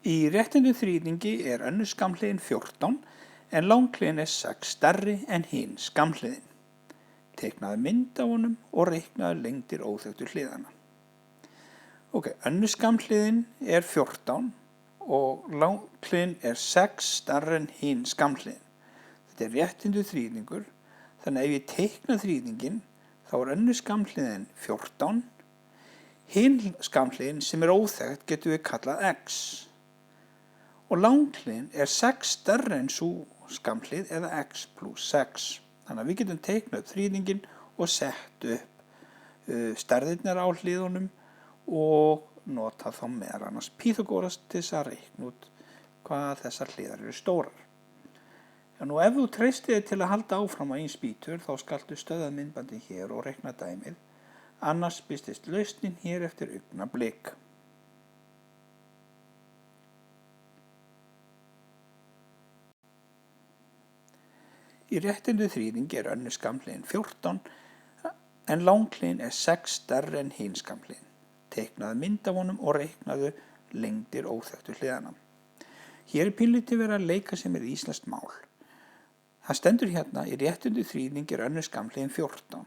Í réttindum þríhyrningi önnur skammhliðin 14 en langhliðin 6 stærri en hin skammhliðin. Teiknaðu mynd af honum og reiknaðu lengdir óþekktu hliðanna. Önnur skammhliðin 14 og langhliðin 6 stærri en hin skammhliðin. Þetta réttindur þríhyrningur, þannig ef ég teikna þríhyrningin þá önnur skammhliðin 14, hin skammhliðin sem óþekkt getum við kallað x. Og langhliðin 6 stærri en sú skammhlið eða x plus 6. Þannig að við getum teiknað upp þríhyrningin og sett upp stærðirnar á hliðunum og nota þá meðal annars Pýþagóras til þess að reikna út hvað þessar hliðar eru stórar. Nú ef þú treystir þig til að halda áfram á einn spýtur þá skaltu stöðva myndbandið hér og reikna dæmið, annars birtist lausnin hér eftir augnablik. Í réttindu þríhyrningi önnur skammhliðin 14 en langhliðin 6 stærri en hin skammhliðin. Teiknaðu mynd af honum og reiknaðu lengdir óþekktu hliðanna. Hér pínlítið verið að leika sér með íslenskt mál. Það stendur hérna í réttindu þríhyrningi önnur skammhliðin 14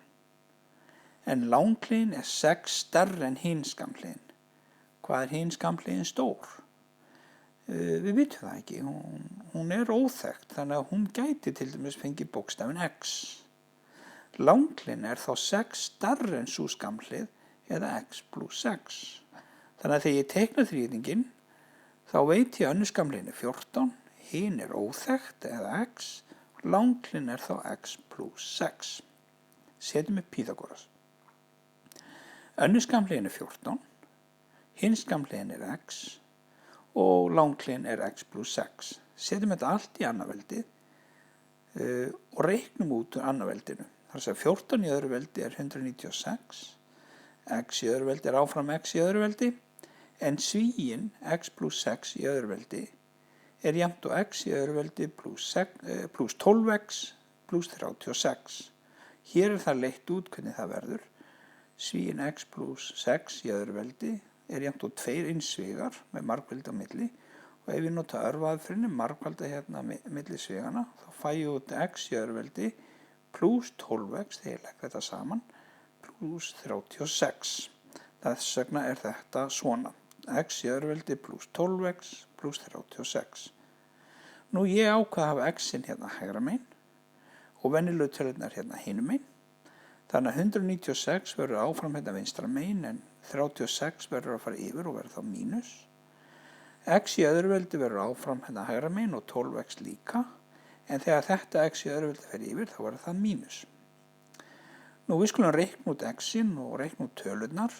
en langhliðin 6 stærri en hin skammhliðin. Hvað hin skammhliðin stór? Við vitum það ekki, hún óþekkt þannig að hún gæti til dæmis fengið bókstafinn x. Langhliðin þá 6 stærri en sú skammhlið eða x plus 6. Þannig að þegar ég teikna þríhyrningin þá veit ég önnur skammhliðin 14, hin óþekkt eða x, langhliðin þá x plus 6. Setjum upp Pýþagóras. Önnur skammhliðin 14, hin skammhliðin x og langhliðin x plus 6. Setjum þetta allt í annaðveldið og reiknum út úr annaðveldinu. Það að 14 í öðru veldi 196, x í öðru veldi áfram x í öðru veldi, en svíinn x plus 6 í öðru veldi jafnt og x í öðru veldi plus 12x plus 36. Hér það leitt út hvernig það verður. Svíinn x plus 6 í öðru veldi jafnt og 2 innsvigar með margveldi á milli og ef ég nota örvaðferðinni margvelda hérna milli svigana þá fæ ég út x í öðru veldi plus 12x þegar ég legg þetta saman plus 36. Þess vegna þetta svona. X í öðru veldi plus 12x plus 36. Nú ég ákvað að hafa x-in hérna hægra megin og venjulegu tölurnar hérna hinum megin. Þannig að 196 verður áfram hérna vinstra megin en 36 verður að fara yfir og verður þá mínus. X í öðru veldi verður áfram hérna hægra megin og 12x líka. En þegar þetta x í öðru veldi fer yfir þá verður það mínus. Nú við skulum reikna út x-in og reikna út tölurnar.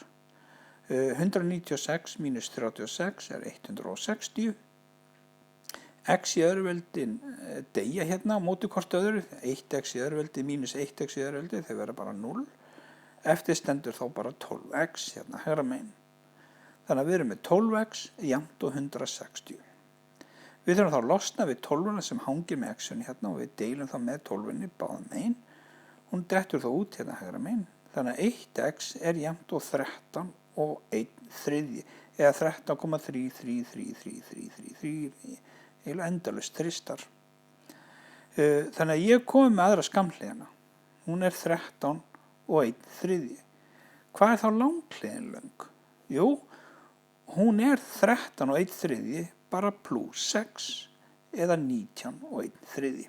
196 mínus 36 160. X í öðru veldin deyja hérna á móti hvort öðru. 1x í öðru veldi mínus 1x í öðru veldi þau verða bara 0. Eftir stendur þá bara 12x hérna hægra megin. Þannig að við erum með 12x jafnt og 160. Við þurfum þá að losna við 12 sem hangir með x-unni hérna og við deilum þá með 12 báðum megin. Hún dettur þá út hérna hægra megin. Þannig að 1x jafnt og 13 og 1/3 eða 13,33333 eiginlega endalaust þristar. Þannig að ég komi með aðra skammhliðina. Hún 13 og 1/3. Hvað þá langhliðin löng? Jú, hún 13 og 1/3 bara plus 6 eða 19 og 1/3.